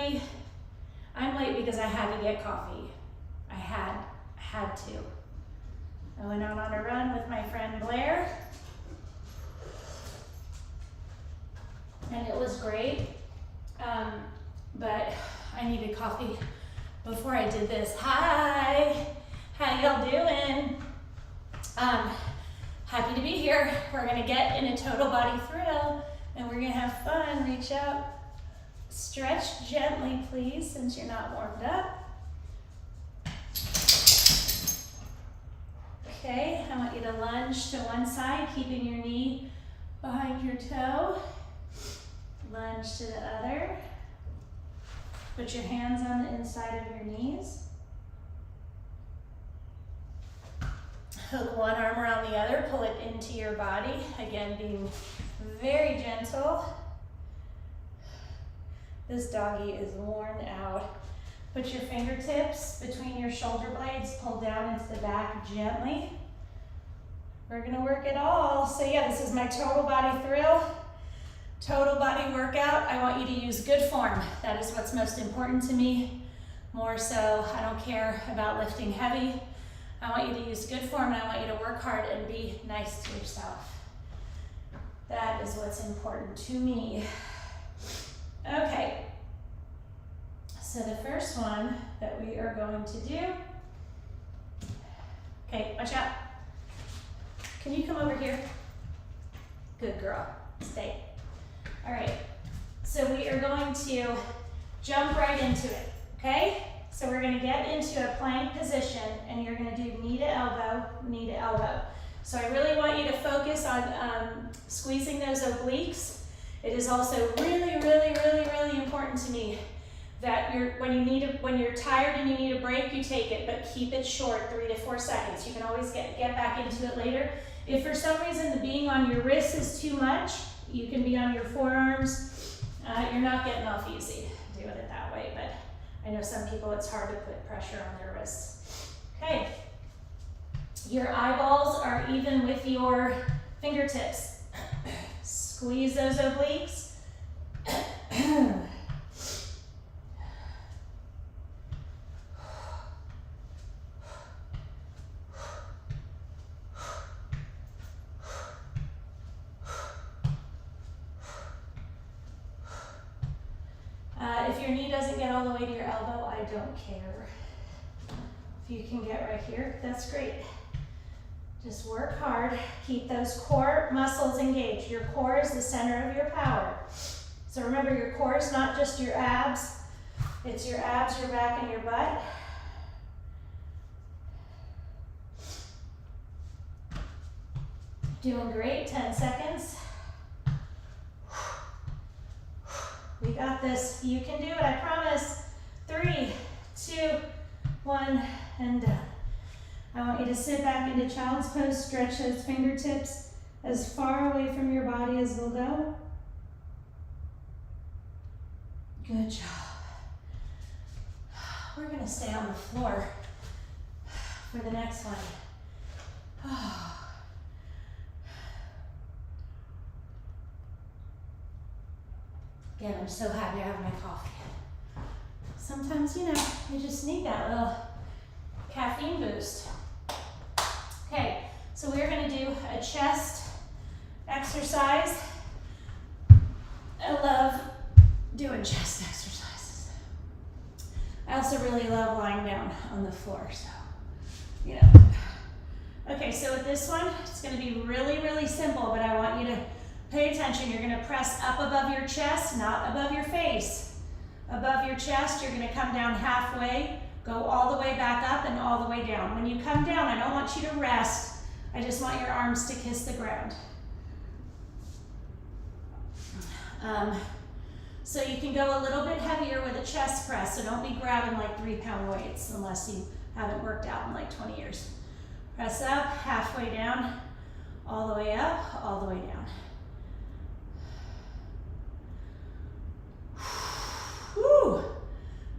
everybody. I'm late because I had to get coffee. I had to. I went out on a run with my friend Blair, and it was great, but I needed coffee before I did this. Hi, how y'all doing? Happy to be here. We're gonna get in a total body thrill, and we're gonna have fun. Reach out, stretch gently, please, since you're not warmed up. Okay, I want you to lunge to one side, keeping your knee behind your toe. Lunge to the other. Put your hands on the inside of your knees. Hook one arm around the other, pull it into your body. Again, being very gentle. This doggy is worn out. Put your fingertips between your shoulder blades, pull down into the back gently. We're gonna work it all. So yeah, this is my total body thrill, total body workout. I want you to use good form. That is what's most important to me. More so, I don't care about lifting heavy. I want you to use good form, and I want you to work hard and be nice to yourself. That is what's important to me. Okay. So the first one that we are going to do, okay, watch out. Can you come over here? Good girl, stay. All right, so we are going to jump right into it, okay? So we're gonna get into a plank position, and you're gonna do knee to elbow, knee to elbow. So I really want you to focus on squeezing those obliques. It is also really, really, really, really important to me that when you're tired and you need a break, you take it, but keep it short, 3 to 4 seconds. You can always get back into it later. If for some reason the being on your wrists is too much, you can be on your forearms. You're not getting off easy doing it that way, but I know some people it's hard to put pressure on their wrists. Okay, your eyeballs are even with your fingertips. Squeeze those obliques. If your knee doesn't get all the way to your elbow, I don't care. If you can get right here, that's great. Just work hard. Keep those core muscles engaged. Your core is the center of your power. So remember, your core is not just your abs. It's your abs, your back, and your butt. Doing great, 10 seconds. We got this. You can do it, I promise. 3, 2, 1, and done. I want you to sit back into child's pose, stretch those fingertips as far away from your body as they'll go. Good job. We're gonna stay on the floor for the next one. Again, I'm so happy I have my coffee. Sometimes, you just need that little caffeine boost. Okay, so we're gonna do a chest exercise. I love doing chest exercises. I also really love lying down on the floor, so, Okay, so with this one, it's gonna be really, really simple, but I want you to pay attention. You're gonna press up above your chest, not above your face. Above your chest, you're gonna come down halfway, go all the way back up and all the way down. When you come down, I don't want you to rest. I just want your arms to kiss the ground. So you can go a little bit heavier with a chest press, so don't be grabbing like 3-pound weights unless you haven't worked out in like 20 years. Press up, halfway down, all the way up, all the way down. Whew.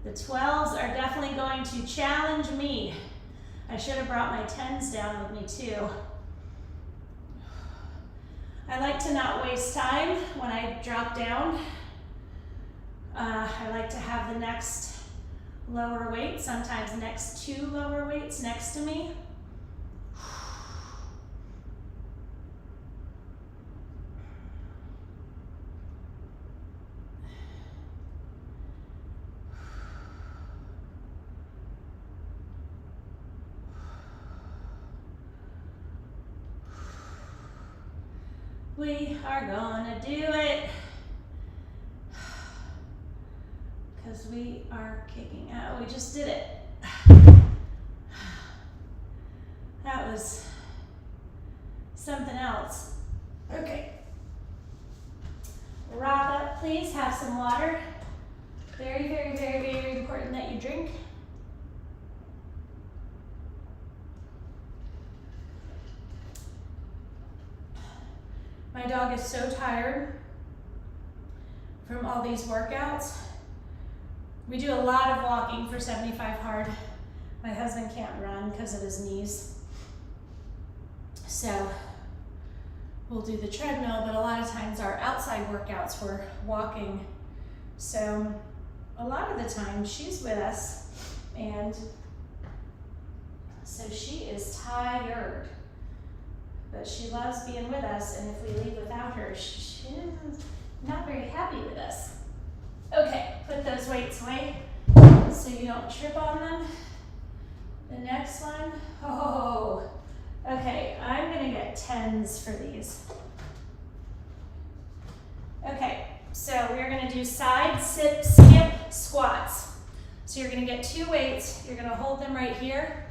The 12s are definitely going to challenge me. I should have brought my 10s down with me too. I like to not waste time when I drop down. I like to have the next lower weight, sometimes next two lower weights next to me. We are gonna do it. Because we are kicking out. We just did it. That was something else. Okay. Wrap up, please. Have some water. Very, very, very, very important that you drink. My dog is so tired from all these workouts. We do a lot of walking for 75 hard. My husband can't run because of his knees. So we'll do the treadmill, but a lot of times our outside workouts we're walking. So a lot of the time she's with us, and so she is tired. But she loves being with us, and if we leave without her, she's not very happy with us. Okay, put those weights away so you don't trip on them. The next one, oh, okay, I'm gonna get 10s for these. Okay, so we're gonna do side skip squats. So you're gonna get 2 weights, you're gonna hold them right here,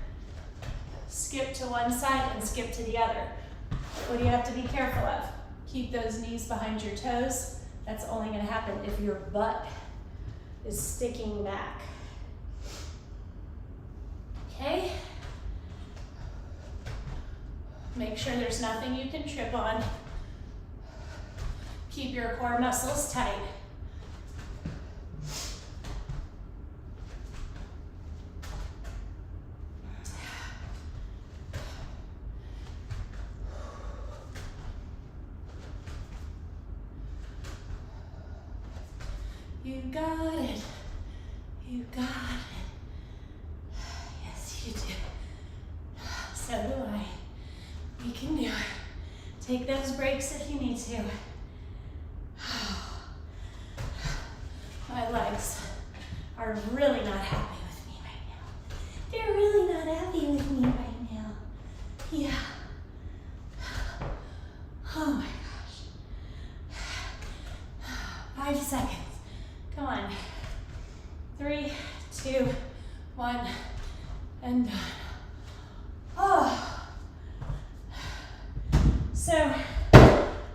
skip to one side and skip to the other. What do you have to be careful of? Keep those knees behind your toes. That's only going to happen if your butt is sticking back. Okay? Make sure there's nothing you can trip on. Keep your core muscles tight. You got it. You got it. Yes, you do. So do I. We can do it. Take those breaks if you need to. My legs are really not happy with me right now. They're really not happy with me right now. Yeah. Oh my gosh. 5 seconds. Come on. 3, 2, 1, and done. Oh. So,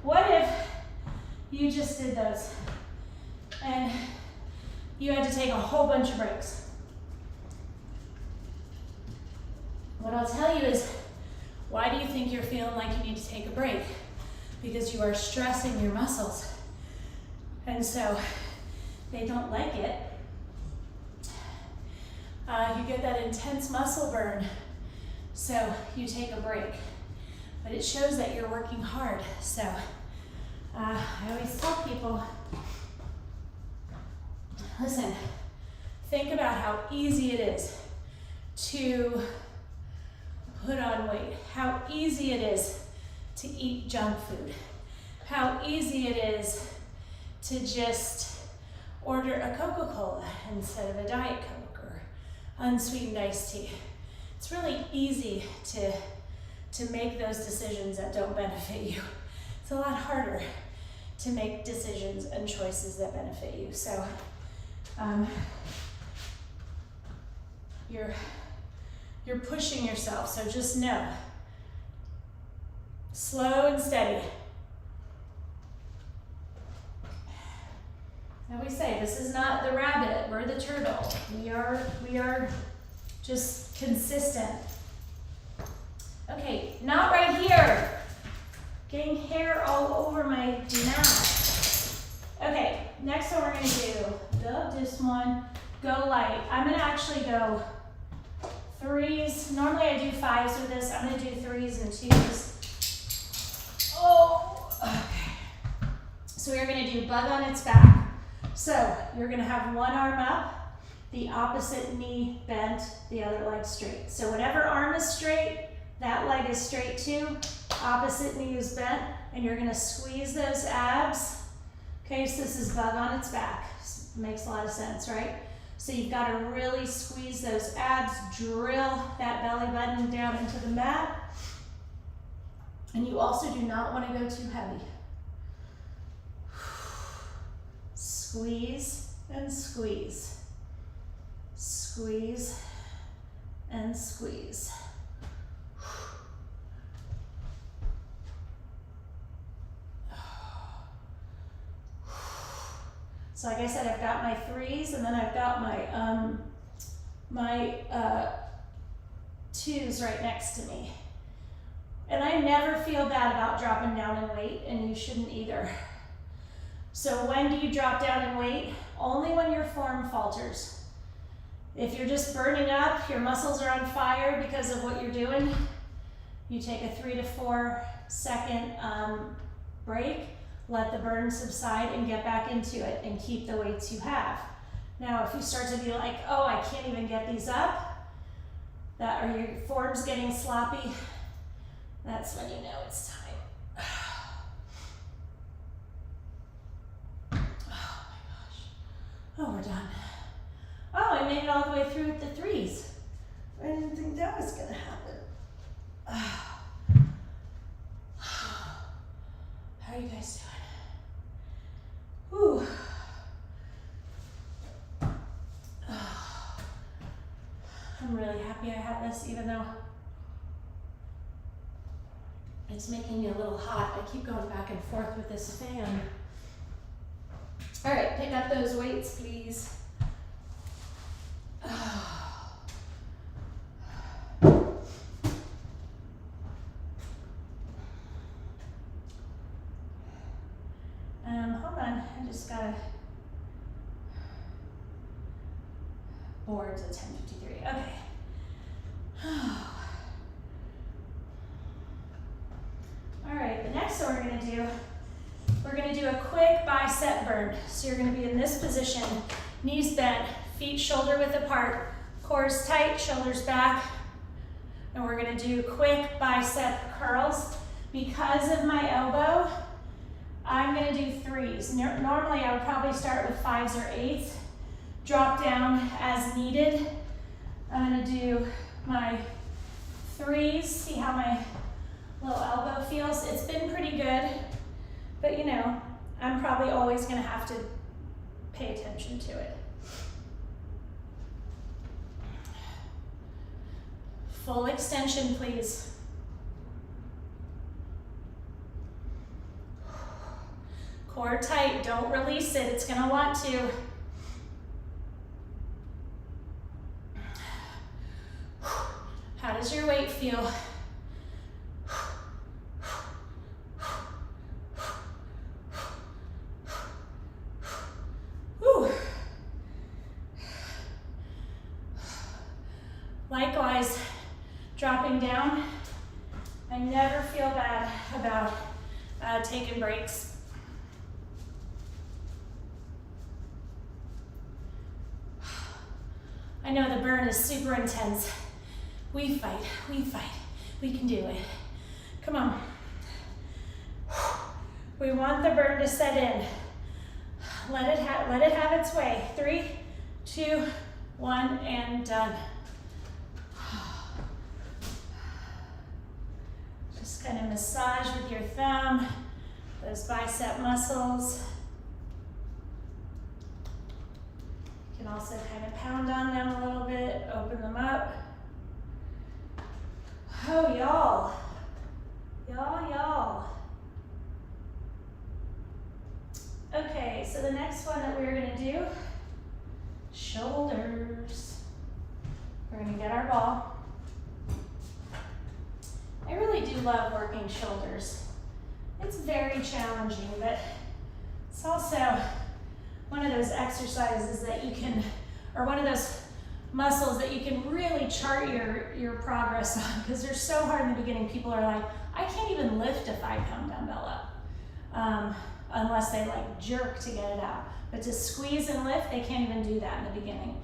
what if you just did those and you had to take a whole bunch of breaks? What I'll tell you is, why do you think you're feeling like you need to take a break? Because you are stressing your muscles. And so, they don't like it. You get that intense muscle burn, so you take a break. But it shows that you're working hard. So I always tell people, listen, think about how easy it is to put on weight, how easy it is to eat junk food, how easy it is to just order a Coca-Cola instead of a Diet Coke or unsweetened iced tea. It's really easy to make those decisions that don't benefit you. It's a lot harder to make decisions and choices that benefit you. So you're pushing yourself, so just know, slow and steady. Now we say, this is not the rabbit, we're the turtle. We are just consistent. Okay, not right here. Getting hair all over my mat. Okay, next one we're gonna do, this one, go light. I'm gonna actually go 3s. Normally I do 5s with this. I'm gonna do 3s and 2s. Oh, okay. So we're gonna do bug on its back. So you're gonna have one arm up, the opposite knee bent, the other leg straight. So whatever arm is straight, that leg is straight too, opposite knee is bent, and you're gonna squeeze those abs. Okay, so this is bug on its back. Makes a lot of sense, right? So you've got to really squeeze those abs, drill that belly button down into the mat. And you also do not want to go too heavy. Squeeze and squeeze. Squeeze and squeeze. So like I said, I've got my threes, and then I've got my twos right next to me. And I never feel bad about dropping down in weight, and you shouldn't either. So when do you drop down in weight? Only when your form falters. If you're just burning up, your muscles are on fire because of what you're doing, you take a 3 to 4 second break. Let the burn subside and get back into it and keep the weights you have. Now, if you start to be like, oh, I can't even get these up, or your form's getting sloppy, that's when you know it's time. Oh my gosh. Oh, we're done. Oh, I made it all the way through with the threes. I didn't think that was gonna happen. How are you guys doing? Whew. I'm really happy I have this, even though it's making me a little hot. I keep going back and forth with this fan. All right, pick up those weights, please. Hold on, I just gotta, boards at 10:53, okay. All right, the next one we're gonna do a quick bicep burn. So you're gonna be in this position, knees bent, feet shoulder width apart, core is tight, shoulders back, and we're gonna do quick bicep curls. Because of my elbow, I'm gonna do threes. Normally I would probably start with 5s or 8s, drop down as needed. I'm gonna do my threes, see how my little elbow feels. It's been pretty good, but you know, I'm probably always gonna have to pay attention to it. Full extension, please. Core tight, don't release it, it's gonna want to. How does your weight feel? Whew. Likewise, dropping down, I never feel bad about taking breaks. I know the burn is super intense. We fight, we can do it. Come on. We want the burn to set in. Let it have its way. 3, 2, 1, and done. Just kind of massage with your thumb those bicep muscles. You can also kind of pound on them a little bit, open them up. Oh, y'all. Okay, so the next one that we're gonna do, shoulders. We're gonna get our ball. I really do love working shoulders. It's very challenging, but it's also one of those exercises that you can, or one of those muscles that you can really chart your progress on, because they're so hard in the beginning. People are like, I can't even lift a 5-pound dumbbell up. unless they like jerk to get it out. But to squeeze and lift, they can't even do that in the beginning.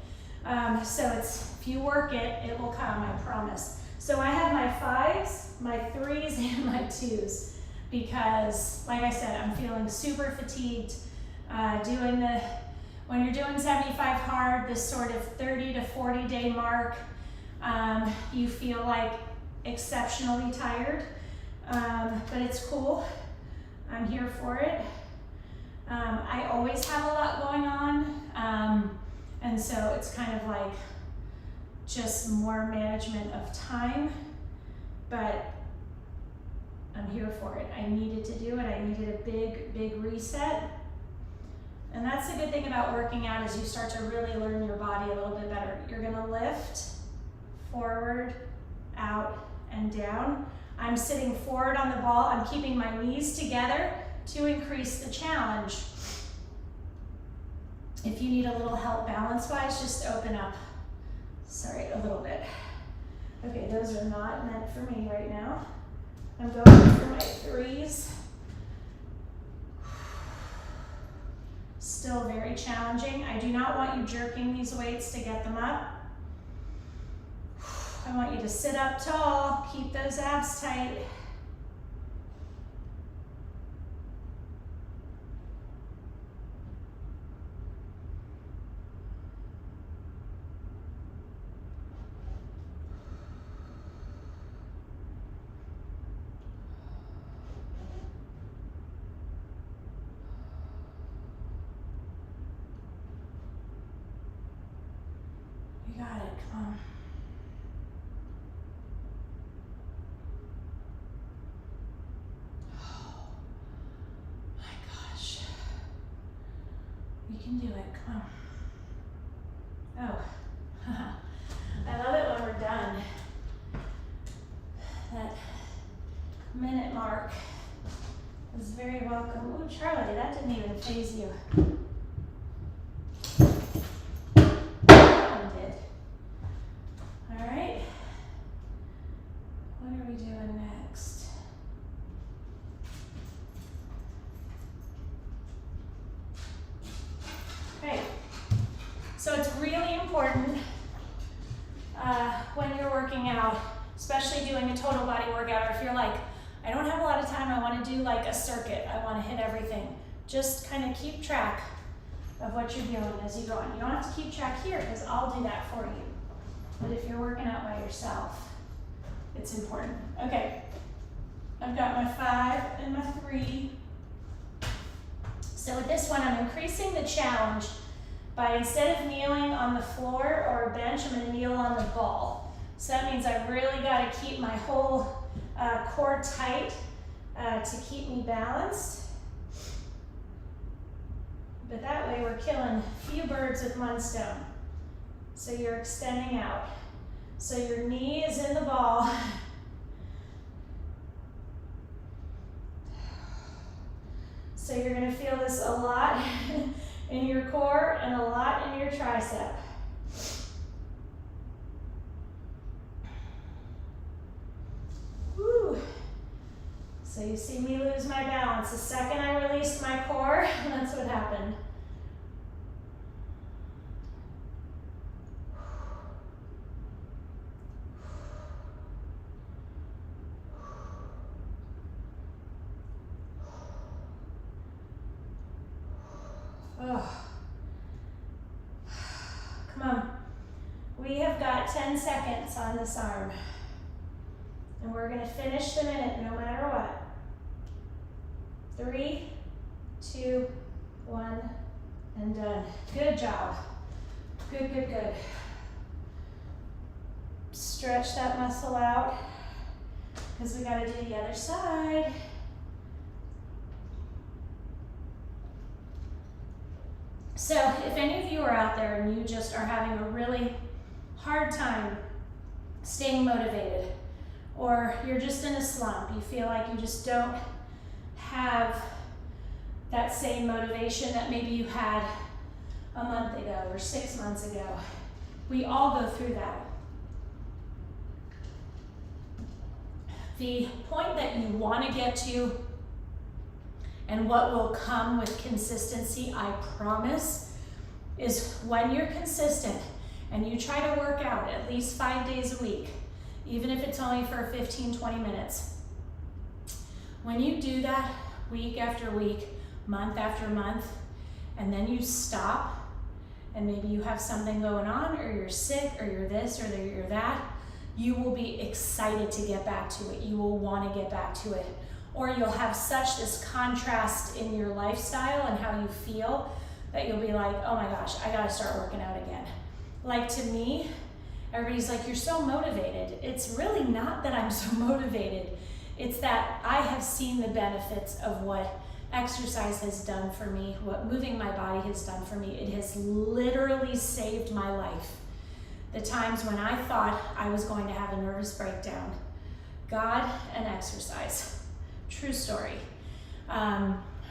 So it's, if you work it, it will come, I promise. So I have my 5s, my 3s, and my 2s because, like I said, I'm feeling super fatigued. When you're doing 75 hard, this sort of 30 to 40 day mark, you feel like exceptionally tired, but it's cool. I'm here for it. I always have a lot going on, and so it's kind of like just more management of time, but I'm here for it. I needed to do it. I needed a big reset. And that's the good thing about working out is you start to really learn your body a little bit better. You're gonna lift, forward, out, and down. I'm sitting forward on the ball. I'm keeping my knees together to increase the challenge. If you need a little help balance-wise, just open up, sorry, a little bit. Okay, those are not meant for me right now. I'm going for my 3s. Still very challenging. I do not want you jerking these weights to get them up. I want you to sit up tall, keep those abs tight. You got it, come on. You can do it, come on. Oh, I love it when we're done. That minute mark is very welcome. Ooh, Charlie, that didn't even faze you. That one did. All right. What are we doing next? Okay, so it's really important when you're working out, especially doing a total body workout, or if you're like, I don't have a lot of time, I want to do like a circuit, I want to hit everything. Just kind of keep track of what you're doing as you go on. You don't have to keep track here because I'll do that for you. But if you're working out by yourself, it's important. Okay, I've got my 5 and my 3. So with this one, I'm increasing the challenge by, instead of kneeling on the floor or a bench, I'm going to kneel on the ball. So that means I've really got to keep my whole core tight to keep me balanced. But that way we're killing a few birds with one stone. So you're extending out. So your knee is in the ball. So you're going to feel this a lot in your core and a lot in your tricep. Woo. So you see me lose my balance. The second I released my core, that's what happened. Oh. Come on. We have got 10 seconds on this arm. And we're going to finish the minute no matter what. 3, 2, 1, and done. Good job. Good, good, good. Stretch that muscle out because we got to do the other side. So if any of you are out there and you just are having a really hard time staying motivated, or you're just in a slump, you feel like you just don't have that same motivation that maybe you had a month ago or 6 months ago, we all go through that. The point that you want to get to And what will come with consistency, I promise, is when you're consistent and you try to work out at least 5 days a week, even if it's only for 15, 20 minutes. When you do that week after week, month after month, and then you stop, and maybe you have something going on, or you're sick, or you're this, or you're that, you will be excited to get back to it. You will want to get back to it. Or you'll have such this contrast in your lifestyle and how you feel that you'll be like, oh my gosh, I gotta start working out again. Like to me, everybody's like, you're so motivated. It's really not that I'm so motivated. It's that I have seen the benefits of what exercise has done for me, what moving my body has done for me. It has literally saved my life. The times when I thought I was going to have a nervous breakdown, God and exercise, true story,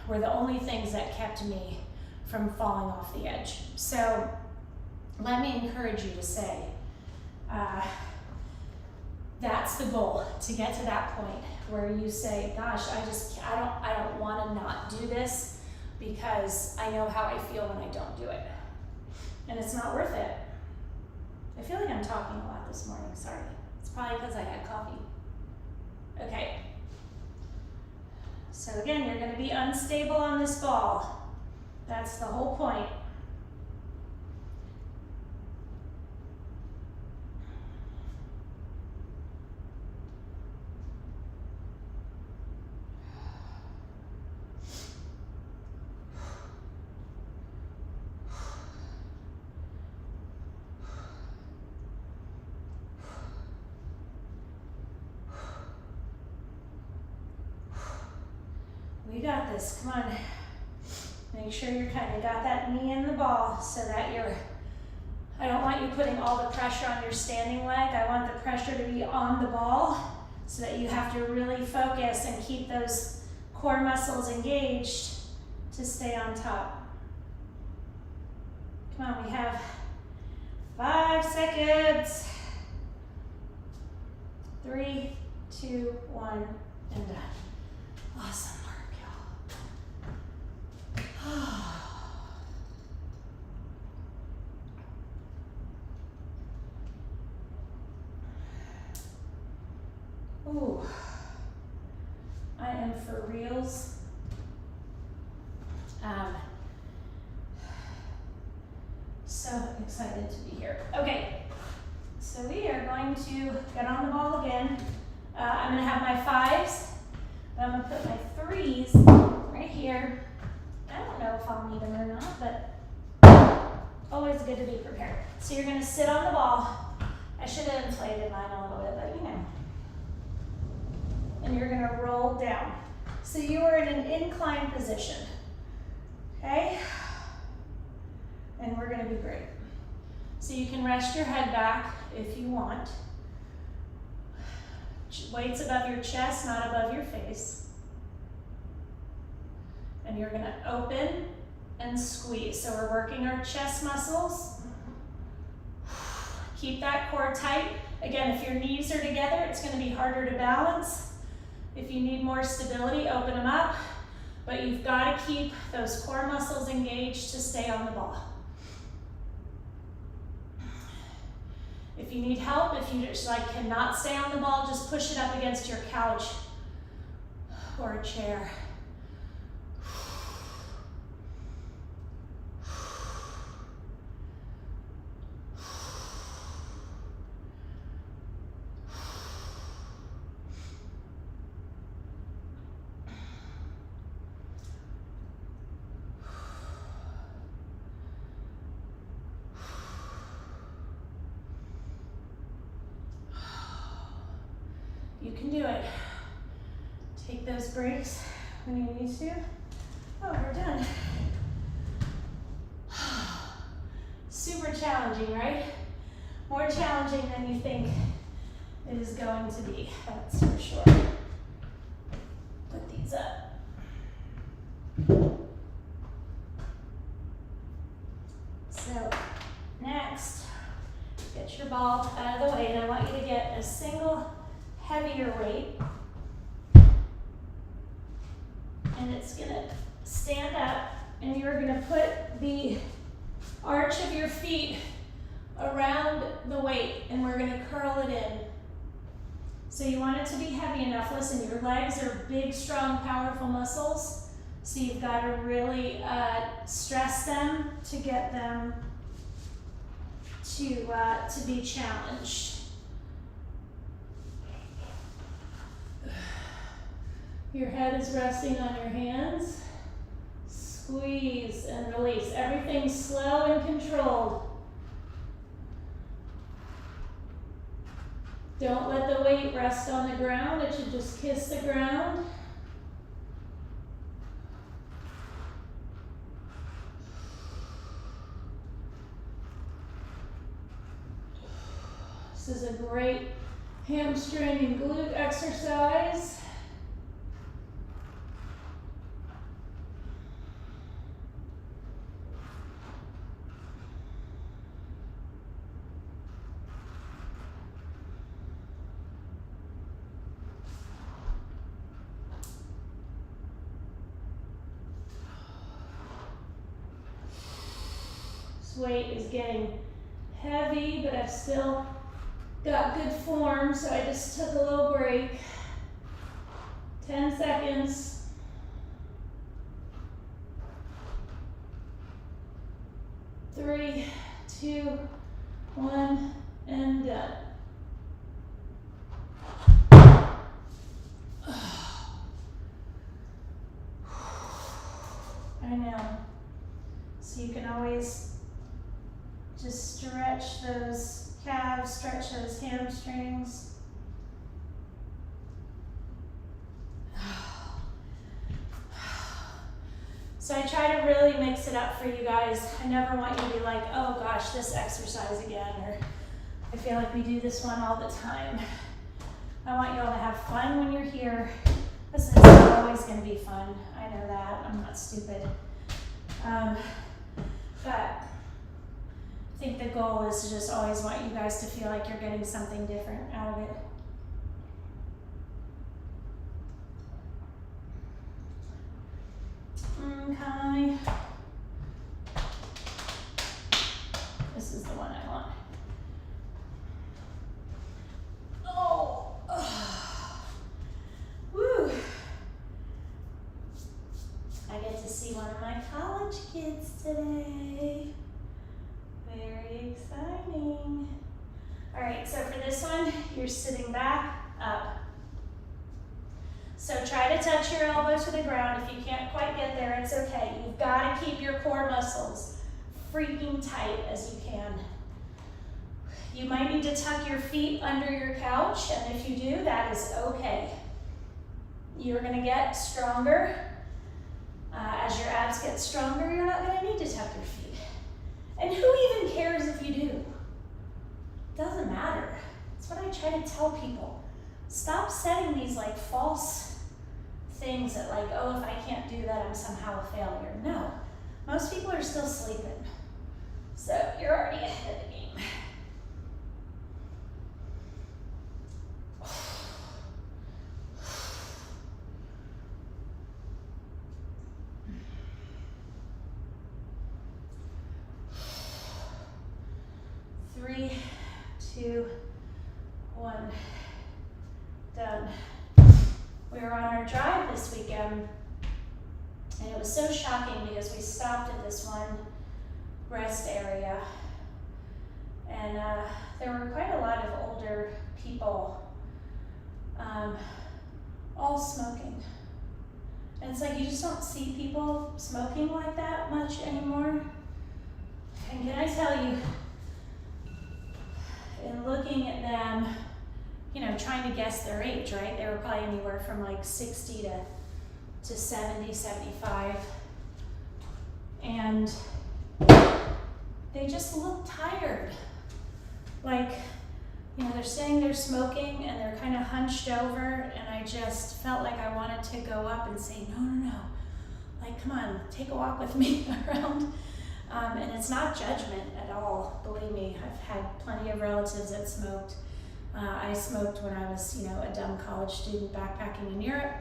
were the only things that kept me from falling off the edge. So let me encourage you to say, that's the goal, to get to that point where you say, gosh, I don't want to not do this because I know how I feel when I don't do it. And it's not worth it. I feel like I'm talking a lot this morning, sorry. It's probably because I had coffee. Okay. So again, you're going to be unstable on this ball. That's the whole point. You got this, come on. Make sure you're kind of got that knee in the ball so that I don't want you putting all the pressure on your standing leg. I want the pressure to be on the ball so that you have to really focus and keep those core muscles engaged to stay on top. Come on, we have 5 seconds. 3, 2, 1, and done. Awesome. Ooh, I am for reals. So excited to be here. Okay, so we are going to get on the ball again. I'm going to have my 5s, but I'm going to put my 3s right here. I don't know if I'll need them or not, but always good to be prepared. So you're going to sit on the ball. I should have inflated mine a little bit, but you know. And you're going to roll down. So you are in an inclined position, okay? And we're going to be great. So you can rest your head back if you want. Weights above your chest, not above your face. And you're going to open and squeeze. So we're working our chest muscles. Keep that core tight. Again, if your knees are together, it's going to be harder to balance. If you need more stability, open them up. But you've got to keep those core muscles engaged to stay on the ball. If you need help, if you just cannot stay on the ball, just push it up against your couch or a chair. You can do it. Take those breaks when you need to. Oh, we're done. Super challenging, right? More challenging than you think it is going to be, that's for sure. Put these up. So, next, get your ball out of the way, and I want you to get a single heavier weight, and it's gonna and you're gonna put the arch of your feet around the weight, and we're gonna curl it in. So you want it to be heavy enough. Listen, your legs are big, strong, powerful muscles, so you've got to really stress them to get them to be challenged. Your head is resting on your hands. Squeeze and release. Everything's slow and controlled. Don't let the weight rest on the ground. It should just kiss the ground. This is a great hamstring and glute exercise. This weight is getting heavy, but I've still got good form, so I just took a little break. 10 seconds. Three, 2, 1, and done. I know. So you can always just stretch those calves, stretch those hamstrings. So I try to really mix it up for you guys. I never want you to be like, oh gosh, this exercise again, or I feel like we do this one all the time. I want you all to have fun when you're here. Listen, it's not always going to be fun. I know that. I'm not stupid. But I think the goal is to just always want you guys to feel like you're getting something different out of it. Okay. This is the one I want. Oh. Woo. I get to see one of my college kids today. Very exciting. All right, so for this one, you're sitting back up. So try to touch your elbow to the ground. If you can't quite get there, it's okay. You've got to keep your core muscles freaking tight as you can. You might need to tuck your feet under your couch, and if you do, that is okay. You're going to get stronger. As your abs get stronger, you're not going to need to tuck your feet. And who even cares if you do? It doesn't matter. That's what I try to tell people. Stop setting these like false things that like, oh, if I can't do that, I'm somehow a failure. No, most people are still sleeping. So you're already ahead of the game. Three, 2, 1, done. We were on our drive this weekend, and it was so shocking because we stopped at this one rest area, and there were quite a lot of older people, all smoking. And it's like you just don't see people smoking like that much anymore. And can I tell you, in looking at them, you know, trying to guess their age, right? They were probably anywhere from like 60 to 70, 75. And they just look tired. Like, you know, they're sitting there smoking and they're kind of hunched over, and I just felt like I wanted to go up and say, no. Like, come on, take a walk with me around. And it's not judgment at all, believe me. I've had plenty of relatives that smoked. I smoked when I was, you know, a dumb college student backpacking in Europe.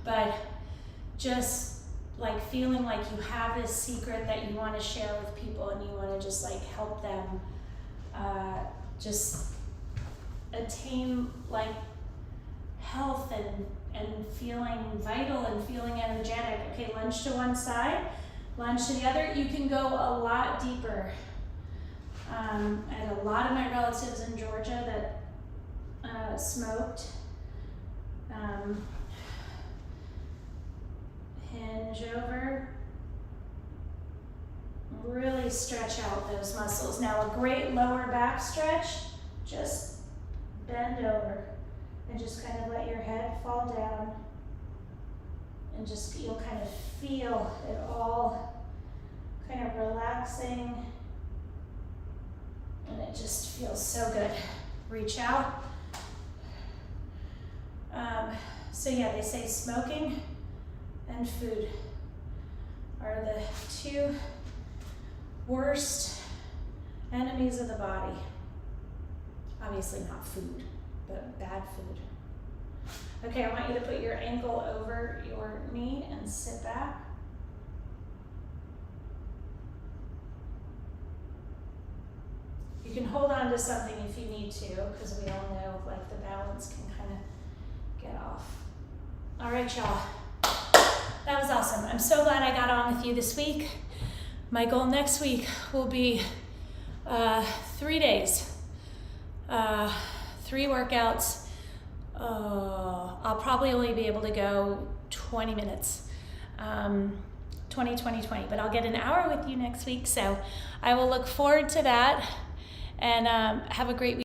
But just like feeling like you have this secret that you want to share with people and you want to just like help them just attain like health and feeling vital and feeling energetic. Okay, lunge to one side, lunge to the other. You can go a lot deeper. I had a lot of my relatives in Georgia that smoked. Hinge over. Really stretch out those muscles. Now a great lower back stretch, just bend over and just kind of let your head fall down and just you'll kind of feel it all kind of relaxing and it just feels so good. Reach out. So yeah, they say smoking and food are the two worst enemies of the body. Obviously not food, but bad food. Okay, I want you to put your ankle over your knee and sit back. You can hold on to something if you need to, because we all know like the balance can kind of get off. All right, y'all. That was awesome. I'm so glad I got on with you this week. My goal next week will be 3 days, 3 workouts. I'll probably only be able to go 20 minutes, 20, but I'll get an hour with you next week. So I will look forward to that and have a great week.